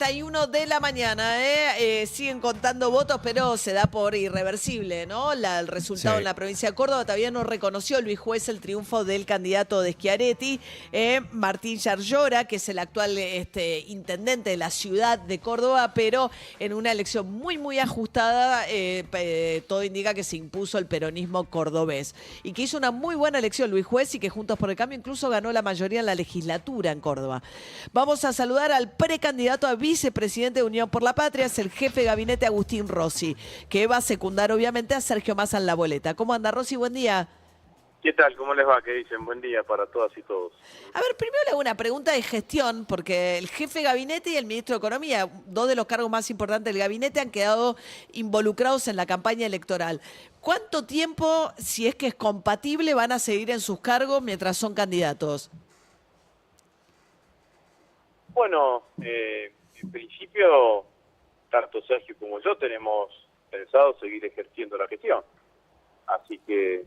31 de la mañana, siguen contando votos, pero se da por irreversible, ¿no? El resultado en Sí. la provincia de Córdoba todavía no reconoció Luis Juez el triunfo del candidato de Schiaretti, Martín Yarlora, que es el actual intendente de la ciudad de Córdoba, pero en una elección muy ajustada, todo indica que se impuso el peronismo cordobés y que hizo una muy buena elección Luis Juez y que Juntos por el Cambio incluso ganó la mayoría en la legislatura en Córdoba. Vamos a saludar al precandidato a vicepresidente de Unión por la Patria, es el jefe de gabinete Agustín Rossi, que va a secundar obviamente a Sergio Massa en la boleta. ¿Cómo anda, Rossi? Buen día. ¿Qué tal? ¿Cómo les va? ¿Qué dicen? Buen día para todas y todos. A ver, primero le hago una pregunta de gestión, porque el jefe de gabinete y el ministro de Economía, dos de los cargos más importantes del gabinete, han quedado involucrados en la campaña electoral. ¿Cuánto tiempo, si es que es compatible, van a seguir en sus cargos mientras son candidatos? Bueno, en principio, tanto Sergio como yo tenemos pensado seguir ejerciendo la gestión. Así que,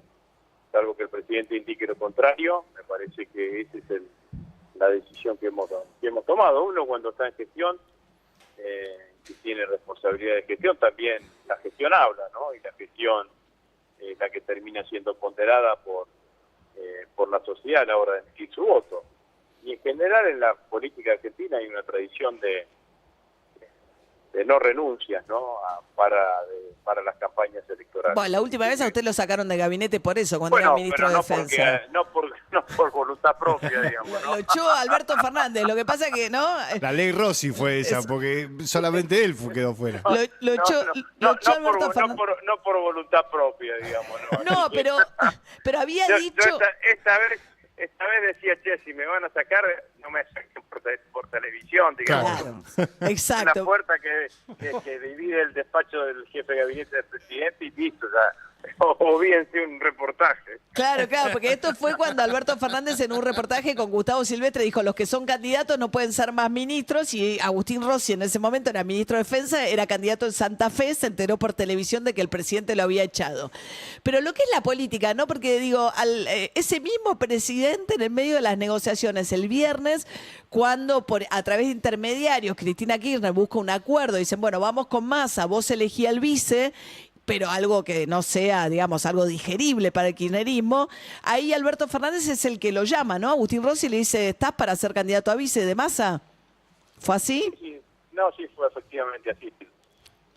salvo que el presidente indique lo contrario, me parece que esa es la decisión que hemos tomado. Uno cuando está en gestión, que tiene responsabilidad de gestión, también la gestión habla, ¿no? Y la gestión es la que termina siendo ponderada por la sociedad a la hora de emitir su voto. Y en general en la política argentina hay una tradición de no renuncias, ¿no? Para las campañas electorales. Bueno, la última vez a usted lo sacaron de gabinete por eso, cuando era ministro de no Defensa. porque, no por voluntad propia, digamos, ¿no? Lo echó Alberto Fernández, lo que pasa que, ¿no? La ley Rossi fue esa, Eso. porque solamente él quedó fuera. Lo echó Alberto Fernández. No por voluntad propia, digamos, ¿no? No, Así que pero había yo dicho... esta vez decía, che, si me van a sacar, no me saquen por televisión, digamos. Claro, Una exacto. puerta que divide el despacho del jefe de gabinete del presidente y listo, ya. O bien un reportaje. Claro, porque esto fue cuando Alberto Fernández en un reportaje con Gustavo Silvestre dijo los que son candidatos no pueden ser más ministros y Agustín Rossi en ese momento era ministro de Defensa, era candidato en Santa Fe, se enteró por televisión de que el presidente lo había echado. Pero lo que es la política, ¿no? Porque digo, ese mismo presidente en el medio de las negociaciones el viernes, cuando a través de intermediarios Cristina Kirchner busca un acuerdo, dicen, bueno, vamos con Massa, vos elegí al vice, pero algo que no sea, digamos, algo digerible para el kirchnerismo, ahí Alberto Fernández es el que lo llama, ¿no? Agustín Rossi le dice, ¿estás para ser candidato a vice de Massa? ¿Fue así? Sí, no, sí, fue efectivamente así.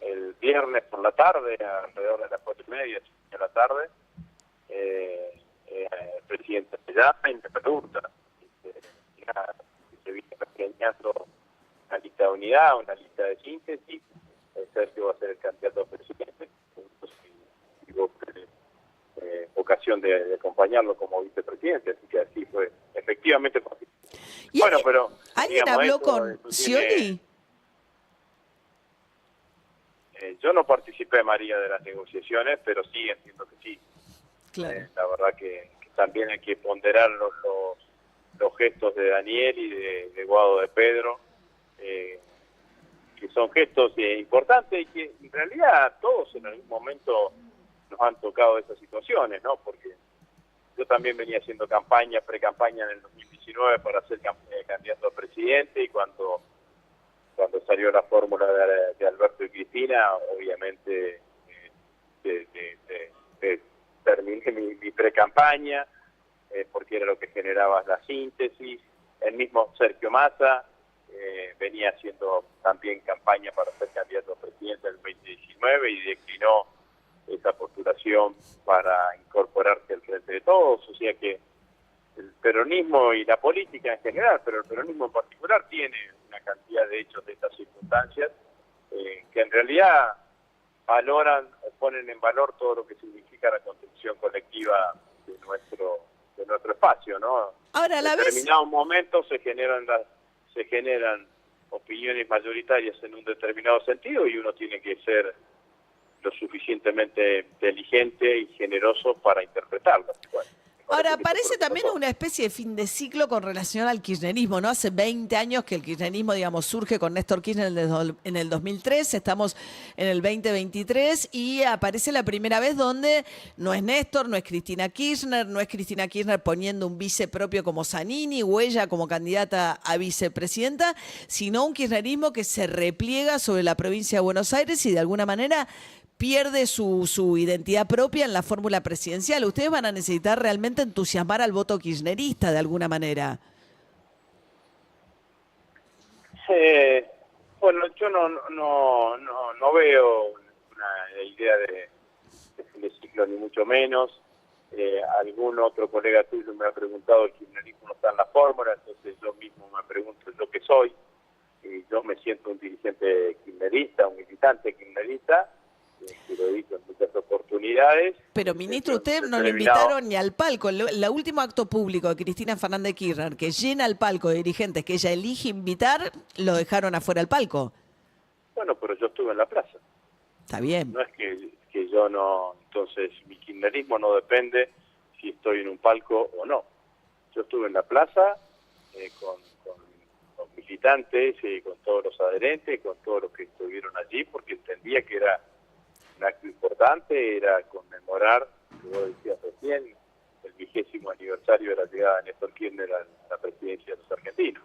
El viernes por la tarde, alrededor de las 4:30 de la tarde, el presidente me llama y me pregunta si se viene planeando una lista de unidad, una lista de síntesis. Sergio va a ser el candidato a presidente. Y vos tenés ocasión de acompañarlo como vicepresidente, así que así fue, efectivamente fue así. ¿Y Bueno, pero alguien digamos, habló eso con tiene... Scioli? Yo no participé, María, de las negociaciones, pero sí entiendo que sí. Claro. La verdad que también hay que ponderar los gestos de Daniel y de Guado de Pedro, que son gestos importantes y que en realidad todos en algún momento nos han tocado esas situaciones, ¿no? Porque yo también venía haciendo pre-campaña en el 2019 para ser candidato a presidente y cuando salió la fórmula de Alberto y Cristina, obviamente terminé mi pre-campaña porque era lo que generaba la síntesis. El mismo Sergio Massa venía haciendo también campaña para ser candidato a presidente en el 2019 y declinó esa postulación para incorporarse al frente de todos. O sea que el peronismo y la política en general, pero el peronismo en particular, tiene una cantidad de hechos de estas circunstancias que en realidad valoran o ponen en valor todo lo que significa la construcción colectiva de nuestro espacio, ¿no? Ahora, a la en vez... determinados momentos se generan opiniones mayoritarias en un determinado sentido y uno tiene que ser lo suficientemente inteligente y generoso para interpretarlas. Bueno, Ahora, que eso fue parece lo que también pasó. una especie de fin de ciclo con relación al kirchnerismo, ¿no? Hace 20 años que el kirchnerismo, digamos, surge con Néstor Kirchner en el 2003, estamos en el 2023 y aparece la primera vez donde no es Néstor, no es Cristina Kirchner, no es Cristina Kirchner poniendo un vice propio como Zanini o ella como candidata a vicepresidenta, sino un kirchnerismo que se repliega sobre la provincia de Buenos Aires y de alguna manera pierde su identidad propia en la fórmula presidencial. Ustedes van a necesitar realmente entusiasmar al voto kirchnerista de alguna manera. Eh, bueno, yo no veo una idea de fin de ciclo, ni mucho menos. Algún otro colega tuyo me ha preguntado, el kirchnerismo no está en la fórmula, entonces yo mismo me pregunto yo qué soy. Y yo me siento un dirigente kirchnerista, un militante kirchnerista, que lo he dicho en muchas oportunidades. Pero, ministro, usted no lo Determinado. invitaron ni al palco. El último acto público de Cristina Fernández de Kirchner, que llena el palco de dirigentes que ella elige invitar, lo dejaron afuera del palco. Bueno, pero yo estuve en la plaza. Está bien. No es que yo no... Entonces, mi kirchnerismo no depende si estoy en un palco o no. Yo estuve en la plaza con militantes, con todos los adherentes, con todos los que estuvieron allí, porque entendía que era un acto importante, era conmemorar, como vos decías recién, el 20º aniversario de la llegada de Néstor Kirchner a la presidencia de los argentinos.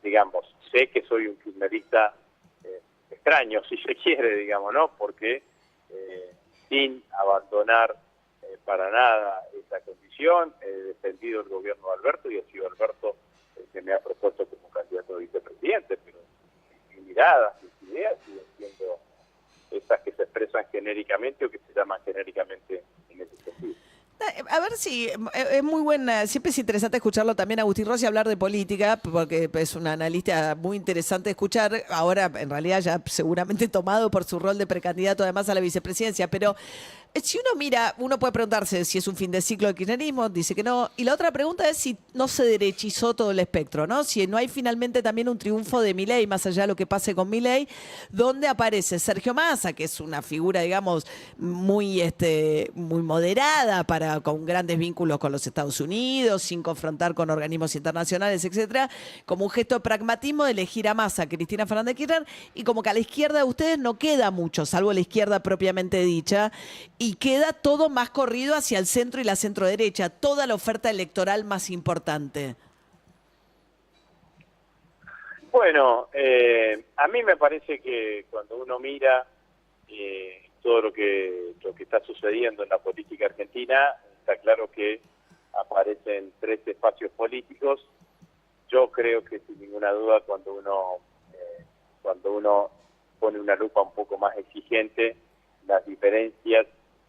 Digamos, sé que soy un kirchnerista extraño, si se quiere, digamos, ¿no? Porque sin abandonar para nada esa condición, he defendido el gobierno de Alberto y ha sido Alberto el que me ha propuesto como candidato a vicepresidente, pero mi mirada, mis ideas siguen siendo esas que se expresan genéricamente o que se llaman genéricamente en ese sentido. A ver si es muy buena, siempre es interesante escucharlo también a Agustín Rossi hablar de política, porque es un analista muy interesante de escuchar, ahora en realidad ya seguramente tomado por su rol de precandidato además a la vicepresidencia, pero si uno mira, uno puede preguntarse si es un fin de ciclo del kirchnerismo, dice que no, y la otra pregunta es si no se derechizó todo el espectro, ¿no? Si no hay finalmente también un triunfo de Milei, más allá de lo que pase con Milei, donde aparece Sergio Massa, que es una figura, digamos, muy moderada con grandes vínculos con los Estados Unidos, sin confrontar con organismos internacionales, etcétera, como un gesto de pragmatismo de elegir a Massa, Cristina Fernández de Kirchner, y como que a la izquierda de ustedes no queda mucho, salvo la izquierda propiamente dicha, y queda todo más corrido hacia el centro y la centro-derecha, toda la oferta electoral más importante. Bueno, a mí me parece que cuando uno mira todo lo que está sucediendo en la política argentina, está claro que aparecen tres espacios políticos. Yo creo que sin ninguna duda cuando uno pone una lupa un poco más exigente, las diferencias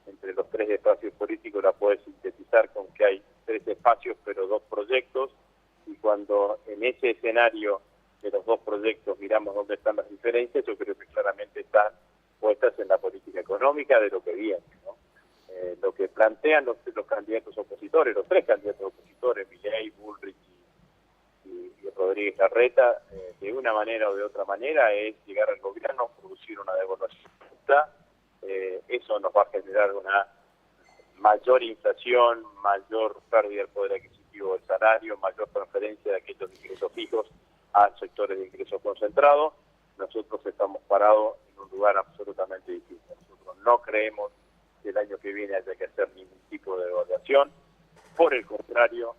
entre los tres espacios políticos la puede sintetizar con que hay tres espacios pero dos proyectos, y cuando en ese escenario de los dos proyectos miramos dónde están las diferencias, yo creo que claramente están puestas en la política económica de lo que viene, ¿no? Lo que plantean los candidatos opositores, los tres candidatos opositores, Milei, Bullrich y Rodríguez Larreta, de una manera o de otra manera, es llegar al gobierno, producir una devaluación justa. Eso nos va a generar una mayor inflación, mayor pérdida del poder adquisitivo del salario, mayor transferencia de aquellos ingresos fijos a sectores de ingresos concentrados. Nosotros estamos parados en un lugar absolutamente distinto. Nosotros no creemos que el año que viene haya que hacer ningún tipo de devaluación. Por el contrario,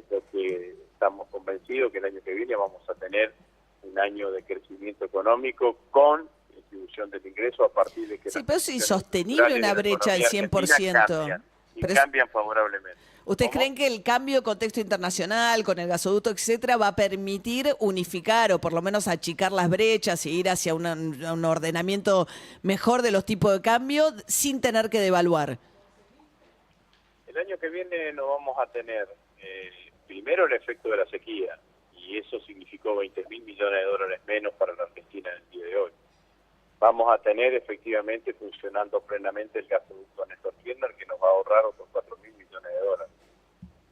lo que estamos convencidos que el año que viene vamos a tener un año de crecimiento económico con distribución del ingreso a partir de que... Sí, pero es insostenible una brecha del 100%. Cambian favorablemente. ¿Ustedes ¿Cómo? creen que el cambio de contexto internacional, con el gasoducto, etcétera, va a permitir unificar o por lo menos achicar las brechas y ir hacia un ordenamiento mejor de los tipos de cambio sin tener que devaluar? El año que viene no vamos a tener primero el efecto de la sequía, y eso significó 20.000 millones de dólares menos para la Argentina en el día de hoy. Vamos a tener efectivamente funcionando plenamente el gasoducto Néstor Kirchner, que nos va a ahorrar otros 4.000 millones de dólares.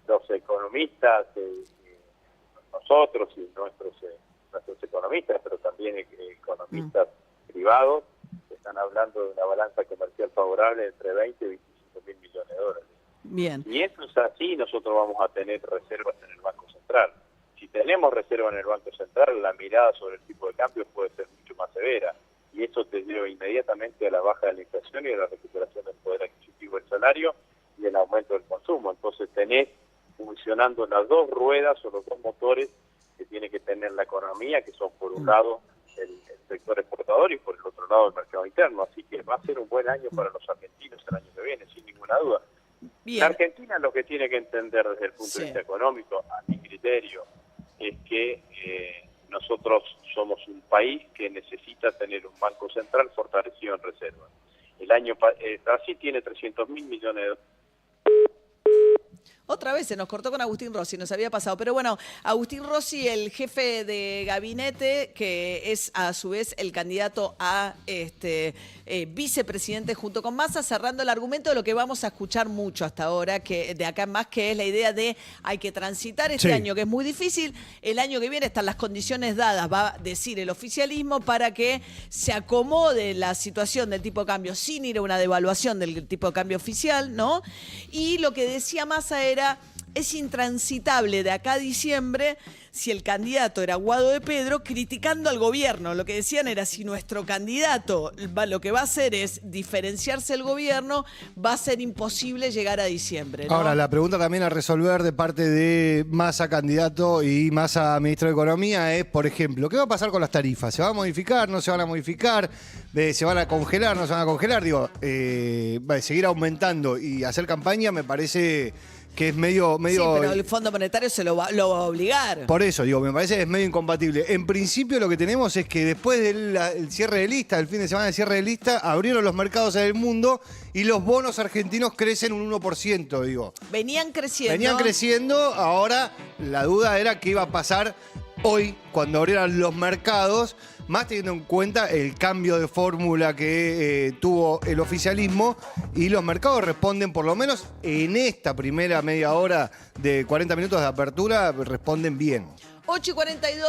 Los economistas, nosotros y nuestros economistas, pero también economistas privados, están hablando de una balanza comercial favorable entre 20 y 25.000 millones de dólares. Bien. Y eso es así, nosotros vamos a tener reservas en el Banco Central. Si tenemos reservas en el Banco Central, la mirada sobre el tipo de cambio puede ser mucho más severa. Y eso te lleva inmediatamente a la baja de la inflación y a la recuperación del poder adquisitivo del salario y el aumento del consumo. Entonces tenés funcionando las dos ruedas o los dos motores que tiene que tener la economía, que son por un lado el sector exportador y por el otro lado el mercado interno. Así que va a ser un buen año para los argentinos el año que viene, sin ninguna duda. Bien. La Argentina lo que tiene que entender desde el punto Sí. de vista económico, a mi criterio, es que nosotros somos un país que necesita tener un banco central fortalecido en reservas. Brasil tiene 300.000 millones de dólares. Otra vez se nos cortó con Agustín Rossi, nos había pasado. Pero bueno, Agustín Rossi, el jefe de gabinete, que es a su vez el candidato a vicepresidente junto con Massa, cerrando el argumento de lo que vamos a escuchar mucho hasta ahora, que de acá en más, que es la idea de hay que transitar este Sí. año, que es muy difícil. El año que viene están las condiciones dadas, va a decir el oficialismo, para que se acomode la situación del tipo de cambio sin ir a una devaluación del tipo de cambio oficial, ¿no? Y lo que decía Massa era, es intransitable de acá a diciembre si el candidato era Guado de Pedro criticando al gobierno. Lo que decían era, si nuestro candidato lo que va a hacer es diferenciarse del gobierno, va a ser imposible llegar a diciembre, ¿no? Ahora, la pregunta también a resolver de parte de Massa candidato y Massa ministro de Economía es, por ejemplo, ¿qué va a pasar con las tarifas? ¿Se va a modificar? ¿No se van a modificar? ¿Se van a congelar? ¿No se van a congelar? Digo, seguir aumentando y hacer campaña me parece que es medio... Sí, pero el Fondo Monetario lo va a obligar. Por eso, digo, me parece que es medio incompatible. En principio lo que tenemos es que después del cierre de lista, el fin de semana del cierre de lista, abrieron los mercados en el mundo y los bonos argentinos crecen un 1%, digo. Venían creciendo. Venían creciendo, ahora la duda era qué iba a pasar hoy cuando abrieran los mercados, más teniendo en cuenta el cambio de fórmula que tuvo el oficialismo, y los mercados responden, por lo menos en esta primera media hora de 40 minutos de apertura, responden bien. 8:42.